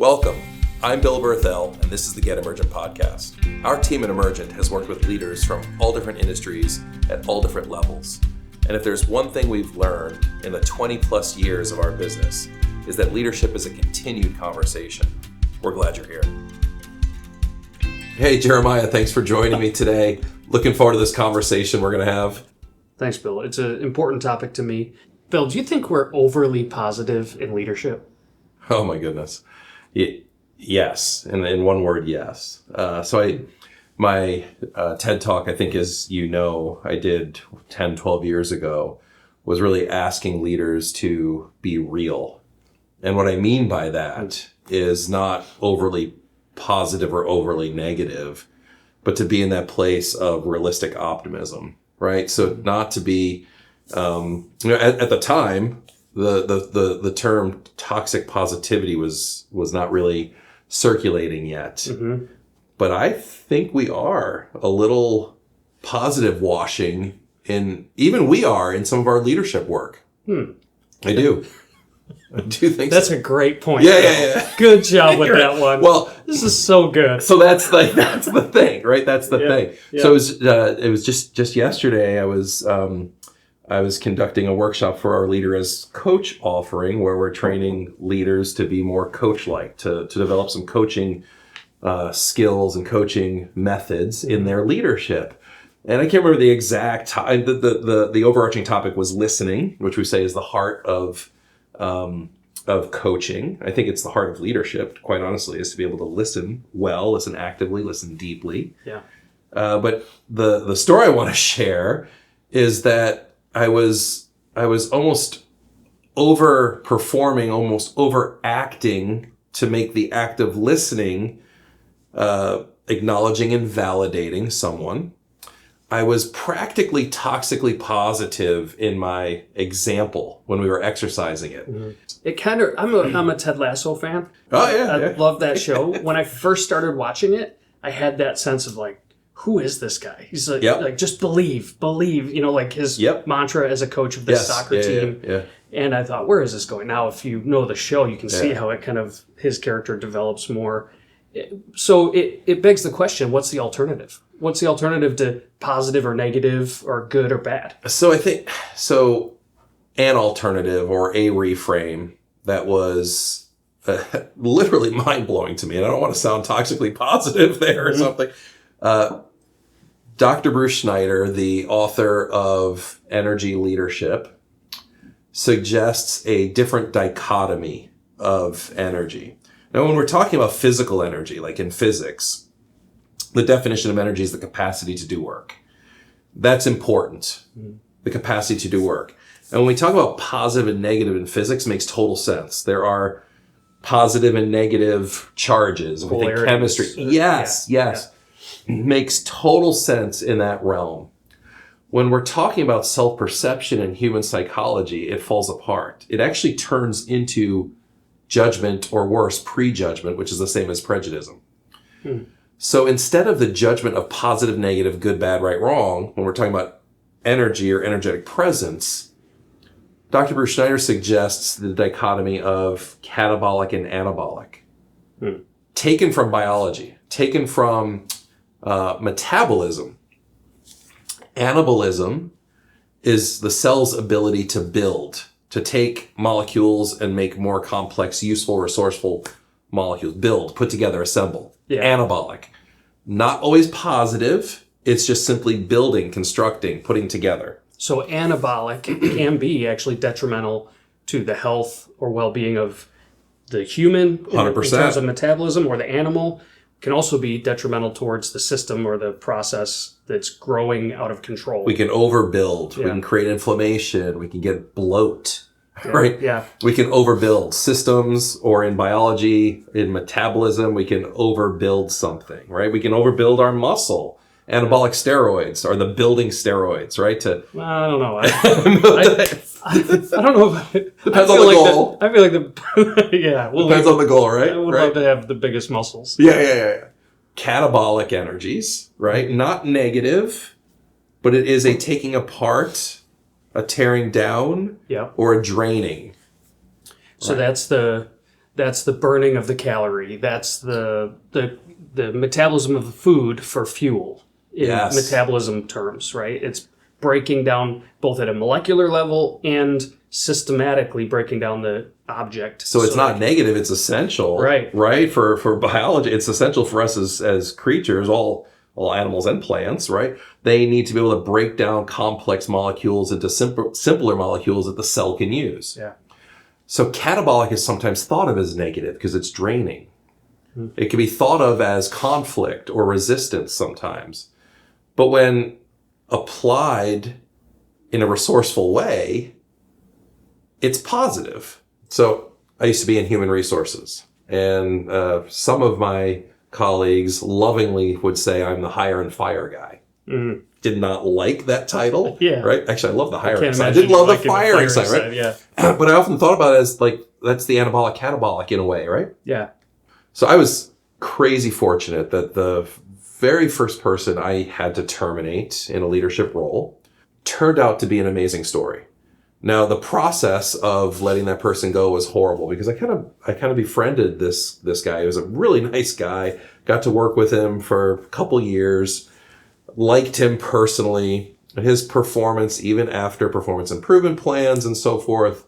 Welcome. I'm Bill Berthel, and this is the Get Emergent podcast. Our team at Emergent has worked with leaders from all different industries at all different levels. And if there's one thing we've learned in the 20 plus years of our business, is that leadership is a continued conversation. We're glad you're here. Hey, Jeremiah, thanks for joining me today. Looking forward to this conversation we're going to have. Thanks, Bill. It's an important topic to me. Bill, do you think we're overly positive in leadership? Oh, my goodness. Yes. And in one word, yes. My TED Talk, I think, as you know, I did 10, 12 years ago, was really asking leaders to be real. And what I mean by that is not overly positive or overly negative, but to be in that place of realistic optimism, right? So not to be, at the time, the term toxic positivity was not really circulating yet. Mm-hmm. But I think we are a little positive washing we are in some of our leadership work. I do think that's so. A great point. Yeah. Good job with that one. Well, this is so good. So that's the thing, right? That's the thing. Yeah. So it was just yesterday. I was conducting a workshop for our Leader as Coach offering, where we're training leaders to be more coach-like, to develop some coaching skills and coaching methods in their leadership. And I can't remember the exact the overarching topic was listening, which we say is the heart of coaching. I think it's the heart of leadership, quite honestly, is to be able to listen well, listen actively, listen deeply. Yeah. But the story I want to share is that I was almost overperforming, almost overacting to make the act of listening, acknowledging and validating someone. I was practically toxically positive in my example when we were exercising it. Mm-hmm. It kind of, I'm a Ted Lasso fan. Oh yeah. I love that show. When I first started watching it, I had that sense of like, who is this guy? He's like, like just believe, like his mantra as a coach of this soccer team. Yeah. And I thought, where is this going? Now, if you know the show, you can see how it kind of, his character develops more. So it begs the question, what's the alternative? What's the alternative to positive or negative or good or bad? So I think, an alternative or a reframe that was literally mind-blowing to me, and I don't want to sound toxically positive there or something. Dr. Bruce Schneider, the author of Energy Leadership, suggests a different dichotomy of energy. Now, when we're talking about physical energy, like in physics, the definition of energy is the capacity to do work. That's important, the capacity to do work. And when we talk about positive and negative in physics, it makes total sense. There are positive and negative charges within chemistry. Yes. Makes total sense in that realm. When we're talking about self-perception and human psychology, it falls apart. It actually turns into judgment, or worse, prejudgment, which is the same as prejudice. So instead of the judgment of positive, negative, good, bad, right, wrong, when we're talking about energy or energetic presence, Dr. Bruce Schneider suggests the dichotomy of catabolic and anabolic, taken from biology, taken from metabolism. Anabolism is the cell's ability to build, to take molecules and make more complex, useful, resourceful molecules. Build, put together, assemble. Yeah. Anabolic. Not always positive. It's just simply building, constructing, putting together. So anabolic can be actually detrimental to the health or well-being of the human 100%. In terms of metabolism, or the animal. Can also be detrimental towards the system or the process that's growing out of control. We can overbuild. We can create inflammation. We can get bloat, right? Yeah. We can overbuild systems, or in biology, in metabolism, we can overbuild something, right? We can overbuild our muscle. Anabolic steroids are the building steroids, right? I don't know. I don't know. Depends on the goal. I feel like depends on the goal, right? I would love to have the biggest muscles. Yeah. Catabolic energies, right? Not negative, but it is a taking apart, a tearing down, or a draining. So that's the That's the burning of the calorie. That's the metabolism of the food for fuel in metabolism terms, right? It's breaking down both at a molecular level and systematically breaking down the object. So it's not negative, it's essential. Right. Right? For biology, it's essential for us as creatures, all animals and plants, right? They need to be able to break down complex molecules into simpler molecules that the cell can use. Yeah. So catabolic is sometimes thought of as negative because it's draining. It can be thought of as conflict or resistance sometimes. But when applied in a resourceful way, it's positive. So I used to be in human resources, and some of my colleagues lovingly would say I'm the hire and fire guy. Mm-hmm. Did not like that title. Yeah. Right? Actually, I love the hiring side. I didn't love the firing side, right? Yeah. But I often thought about it as like, that's the anabolic catabolic in a way, right? Yeah. So I was crazy fortunate that the very first person I had to terminate in a leadership role turned out to be an amazing story. Now, the process of letting that person go was horrible because I kind of befriended this guy. He was a really nice guy. Got to work with him for a couple years. Liked him personally. His performance, even after performance improvement plans and so forth,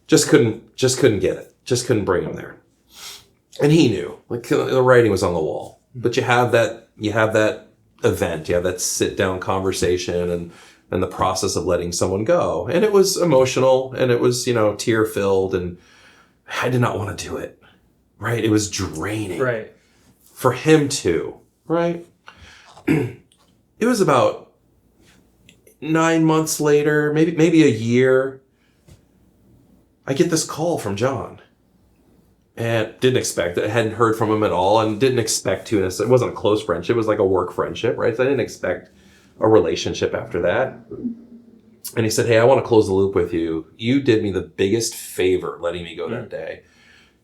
just couldn't get it. Just couldn't bring him there. And he knew, like, the writing was on the wall. But you have that event, you have that sit down conversation and the process of letting someone go. And it was emotional and it was, tear filled, and I did not want to do it. Right? It was draining. Right. For him too. Right? It was about 9 months later, maybe a year, I get this call from John. And didn't expect it. I hadn't heard from him at all and didn't expect to. It wasn't a close friendship. It was like a work friendship, right? So I didn't expect a relationship after that. And he said, hey, I want to close the loop with you. You did me the biggest favor letting me go that day.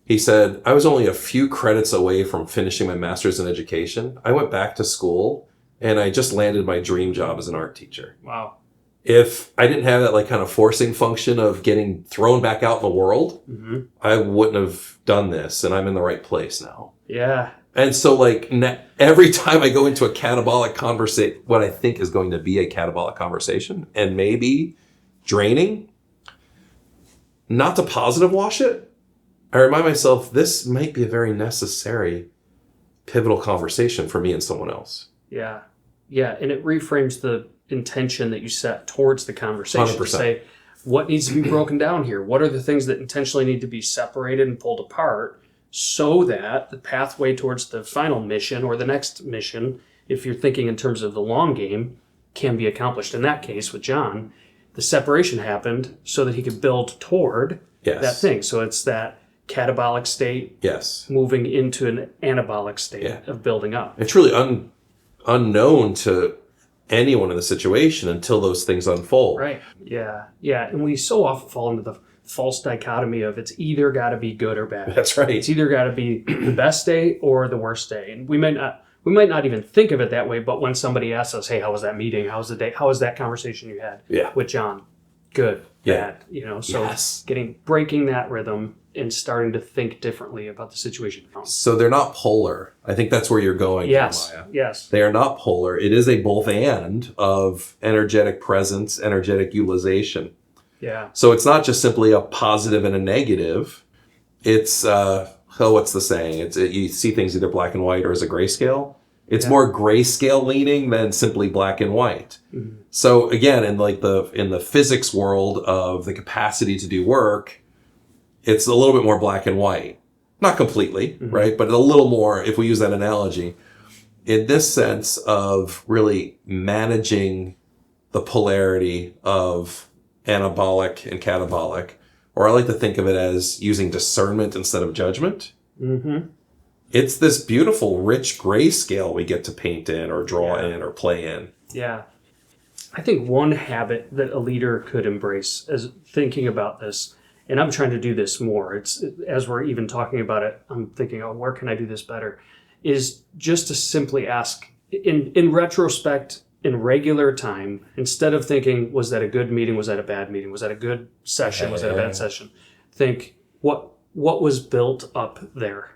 He said, I was only a few credits away from finishing my master's in education. I went back to school and I just landed my dream job as an art teacher. Wow. If I didn't have that like kind of forcing function of getting thrown back out in the world, I wouldn't have done this, and I'm in the right place now. Yeah. And so like every time I go into a catabolic conversation, what I think is going to be a catabolic conversation and maybe draining, not to positive wash it, I remind myself this might be a very necessary pivotal conversation for me and someone else. Yeah. Yeah. And it reframes the intention that you set towards the conversation. 100%. To say, what needs to be broken down here? What are the things that intentionally need to be separated and pulled apart so that the pathway towards the final mission or the next mission, if you're thinking in terms of the long game, can be accomplished? In that case with John, the separation happened so that he could build toward that thing. So it's that catabolic state moving into an anabolic state of building up. It's really unknown to anyone in the situation until those things unfold. Right. Yeah. Yeah. And we so often fall into the false dichotomy of it's either got to be good or bad. That's right. It's either got to be the best day or the worst day. And we might not even think of it that way, but when somebody asks us, hey, how was that meeting? How was the day? How was that conversation you had with John? Good, bad, so breaking that rhythm and starting to think differently about the situation. So they're not polar. I think that's where you're going. Yes. Maya. Yes. They are not polar. It is a both and of energetic presence, energetic utilization. Yeah. So it's not just simply a positive and a negative. It's, what's the saying? You see things either black and white or as a grayscale. It's more grayscale leaning than simply black and white. Mm-hmm. So again, in the physics world of the capacity to do work, it's a little bit more black and white. Not completely, right? But a little more, if we use that analogy, in this sense of really managing the polarity of anabolic and catabolic, or I like to think of it as using discernment instead of judgment. Mm-hmm. It's this beautiful, rich grayscale we get to paint in or draw in or play in. Yeah. I think one habit that a leader could embrace as thinking about this, and I'm trying to do this more, it's as we're even talking about it, I'm thinking, where can I do this better? Is just to simply ask, in retrospect, in regular time, instead of thinking, was that a good meeting? Was that a bad meeting? Was that a good session? Was that a bad session? Think, what what was built up there?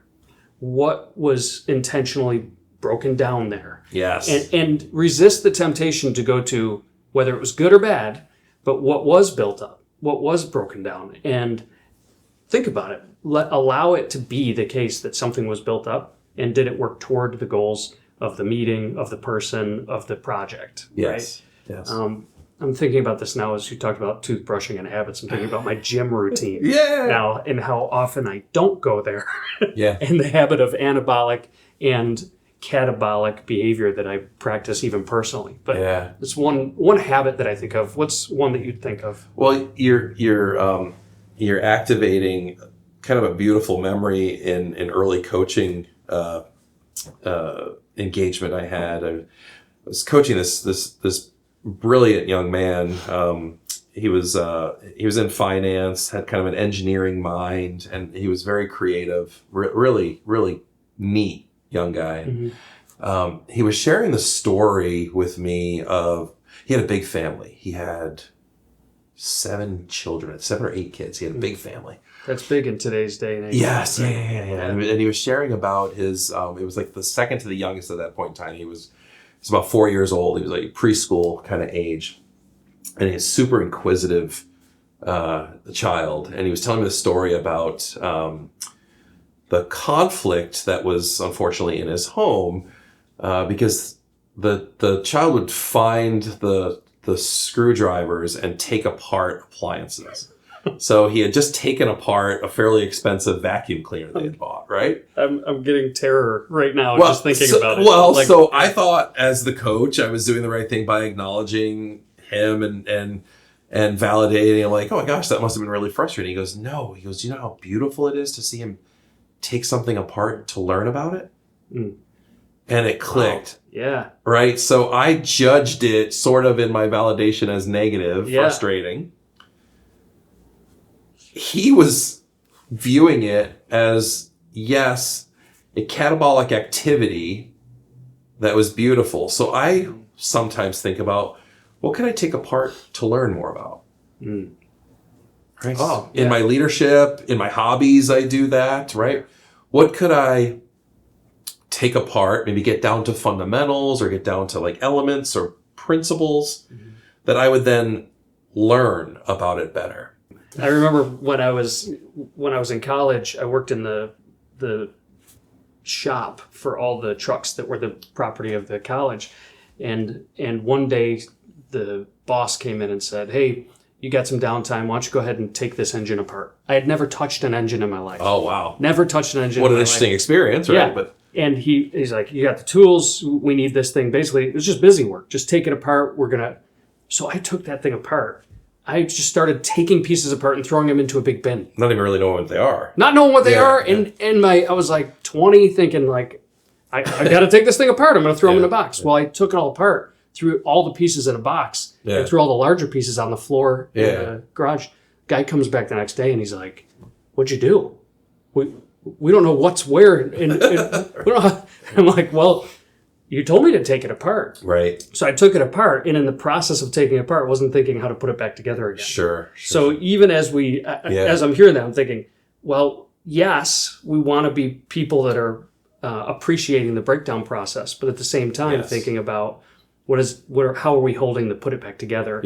What was intentionally broken down there? Yes. And resist the temptation to go to whether it was good or bad, but what was built up, what was broken down, and think about it. Allow it to be the case that something was built up, and did it work toward the goals of the meeting, of the person, of the project? Yes. Right? Yes. I'm thinking about this now as you talked about toothbrushing and habits. I'm thinking about my gym routine now and how often I don't go there. And the habit of anabolic and catabolic behavior that I practice even personally. But it's one habit that I think of. What's one that you'd think of? Well, you're activating kind of a beautiful memory in early coaching engagement I had. I was coaching this brilliant young man. He was in finance, had kind of an engineering mind, and he was very creative. Really, really neat young guy. Mm-hmm. He was sharing the story with me of he had a big family. He had 7 children, 7 or 8 kids. He had a big family. That's big in today's day and age. Yes, yeah. And he was sharing about his. It was like the second to the youngest at that point in time. He was about 4 years old. He was like preschool kind of age, and he's super inquisitive child. And he was telling me the story about the conflict that was unfortunately in his home because the child would find the screwdrivers and take apart appliances. So he had just taken apart a fairly expensive vacuum cleaner they had bought, right? I'm getting terror right now just thinking about it. Well, so I thought as the coach, I was doing the right thing by acknowledging him and validating, like, oh my gosh, that must have been really frustrating. He goes, no. He goes, do you know how beautiful it is to see him take something apart to learn about it? Mm. And it clicked. Wow. Yeah. Right? So I judged it sort of in my validation as negative, frustrating. He was viewing it as, yes, a catabolic activity that was beautiful. So I sometimes think about, what can I take apart to learn more about? Mm. Right? In my leadership, in my hobbies, I do that, right? What could I take apart, maybe get down to fundamentals or get down to like elements or principles that I would then learn about it better? I remember when I was in college, I worked in the shop for all the trucks that were the property of the college. And one day the boss came in and said, hey, you got some downtime. Why don't you go ahead and take this engine apart? I had never touched an engine in my life. Oh, wow. Never touched an engine in my life. What an interesting experience, right? Yeah. And he's like, you got the tools. We need this thing. Basically, it was just busy work. Just take it apart. So I took that thing apart. I just started taking pieces apart and throwing them into a big bin. Not even really knowing what they are. Not knowing what they are. Yeah. And I was like 20 thinking like, I got to take this thing apart. I'm going to throw them in a box. Yeah. Well, I took it all apart, threw all the pieces in a box, and threw all the larger pieces on the floor in the garage. Guy comes back the next day and he's like, what'd you do? We don't know what's where. And I'm like, well, you told me to take it apart. Right. So I took it apart, and in the process of taking it apart, wasn't thinking how to put it back together again. Sure. So even as as I'm hearing that, I'm thinking, well, yes, we want to be people that are appreciating the breakdown process, but at the same time thinking about how are we holding the put it back together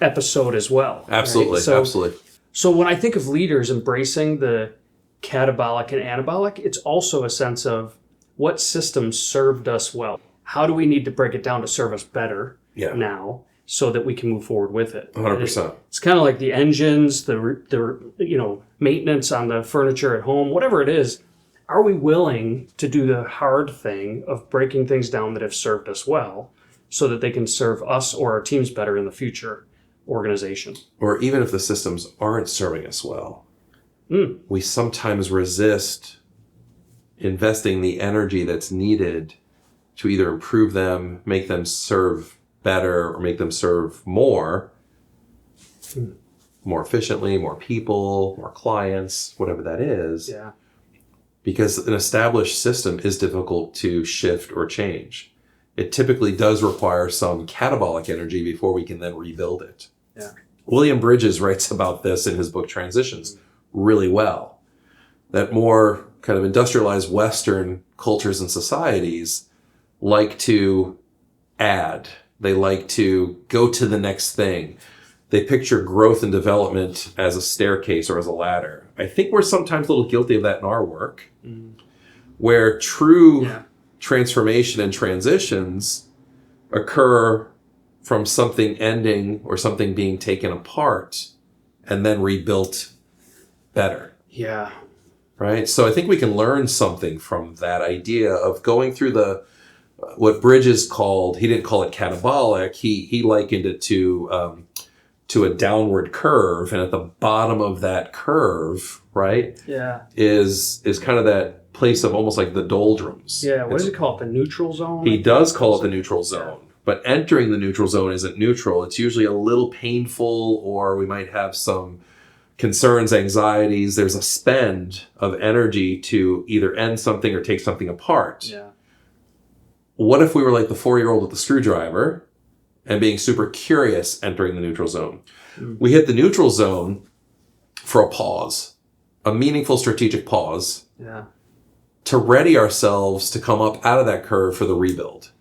episode as well. Absolutely. Right? Absolutely. So when I think of leaders embracing the catabolic and anabolic, it's also a sense of what systems served us well. How do we need to break it down to serve us better now so that we can move forward with it? 100%. It's kind of like the engines, the maintenance on the furniture at home, whatever it is. Are we willing to do the hard thing of breaking things down that have served us well so that they can serve us or our teams better in the future organization? Or even if the systems aren't serving us well, we sometimes resist investing the energy that's needed to either improve them, make them serve better, or make them serve more efficiently, more people, more clients, whatever that is. Yeah. Because an established system is difficult to shift or change. It typically does require some catabolic energy before we can then rebuild it. Yeah. William Bridges writes about this in his book Transitions really well. that more kind of industrialized Western cultures and societies like to add. They like to go to the next thing. They picture growth and development as a staircase or as a ladder. I think we're sometimes a little guilty of that in our work, where true transformation and transitions occur from something ending or something being taken apart and then rebuilt better. Yeah. Right? So I think we can learn something from that idea of going through what Bridges called, he didn't call it catabolic, he likened it to a downward curve, and at the bottom of that curve, right, is kind of that place of almost like the doldrums. Yeah, what does he call it? The neutral zone? He does call it the neutral zone, but entering the neutral zone isn't neutral. It's usually a little painful, or we might have some concerns, anxieties. There's a spend of energy to either end something or take something apart. Yeah. What if we were like the 4-year-old with the screwdriver and being super curious entering the neutral zone? We hit the neutral zone for a pause, a meaningful strategic pause, to ready ourselves to come up out of that curve for the rebuild.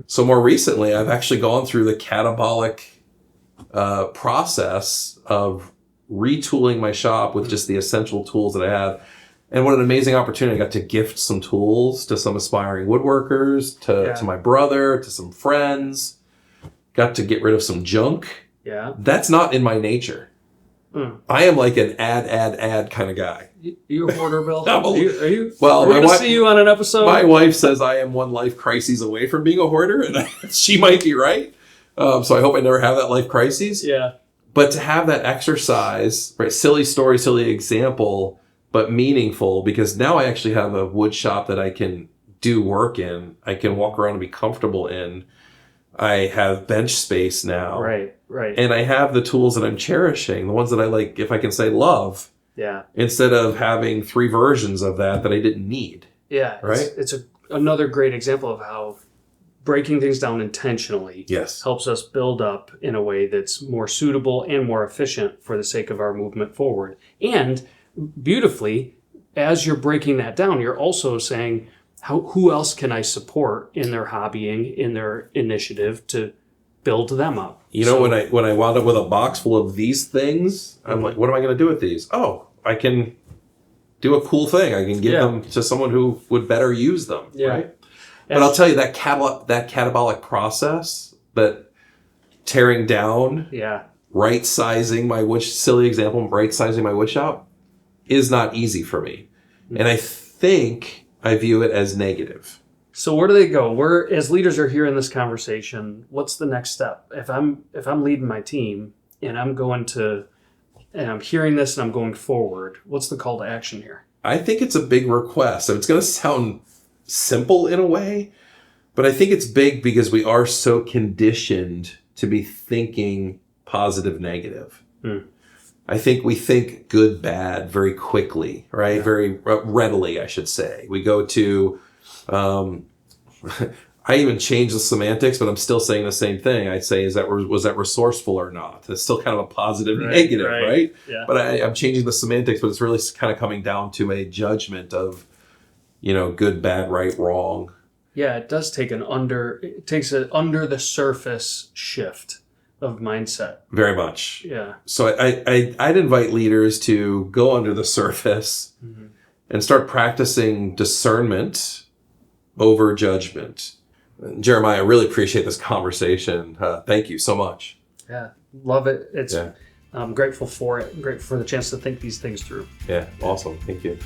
So more recently, I've actually gone through the catabolic process of retooling my shop with just the essential tools that I have. And what an amazing opportunity. I got to gift some tools to some aspiring woodworkers, to my brother, to some friends. Got to get rid of some junk. Yeah. That's not in my nature. I am like an add kind of guy. You a hoarder, Bill? No. Are you? Well, we're going to see you on an episode? My wife says I am one life crisis away from being a hoarder, and she might be right. So I hope I never have that life crisis. Yeah. But to have that exercise, right? Silly story, silly example, but meaningful, because now I actually have a wood shop that I can do work in. I can walk around and be comfortable in. I have bench space now. Right. And I have the tools that I'm cherishing, the ones that I like, if I can say, love. Yeah. Instead of having 3 versions of that I didn't need. Yeah. Right? It's another great example of how breaking things down intentionally helps us build up in a way that's more suitable and more efficient for the sake of our movement forward. And beautifully, as you're breaking that down, you're also saying, who else can I support in their hobbying, in their initiative to build them up? You know, when I wound up with a box full of these things, I'm like, what am I going to do with these? Oh, I can do a cool thing. I can give them to someone who would better use them, right? But I'll tell you, that catabolic process, that tearing down, right-sizing my wood, silly example, right-sizing my wood shop, is not easy for me. And I think I view it as negative. So where do they go? Where, as leaders are here in this conversation, what's the next step? If I'm leading my team and I'm hearing this and I'm going forward, what's the call to action here? I think it's a big request. It's going to sound simple in a way, but I think it's big because we are so conditioned to be thinking positive, negative. I think we think good, bad very quickly, right? Very readily, I should say. We go to, I even change the semantics, but I'm still saying the same thing. I'd say, was that resourceful or not? That's still kind of a positive, negative, right? Yeah. But I'm changing the semantics, but it's really kind of coming down to a judgment of, good, bad, right, wrong. Yeah, it does take an under the surface shift of mindset. Very much. Yeah. So I'd invite leaders to go under the surface and start practicing discernment over judgment. Jeremiah, I really appreciate this conversation. Thank you so much. Yeah, love it. I'm grateful for it. I'm grateful for the chance to think these things through. Yeah, awesome. Thank you.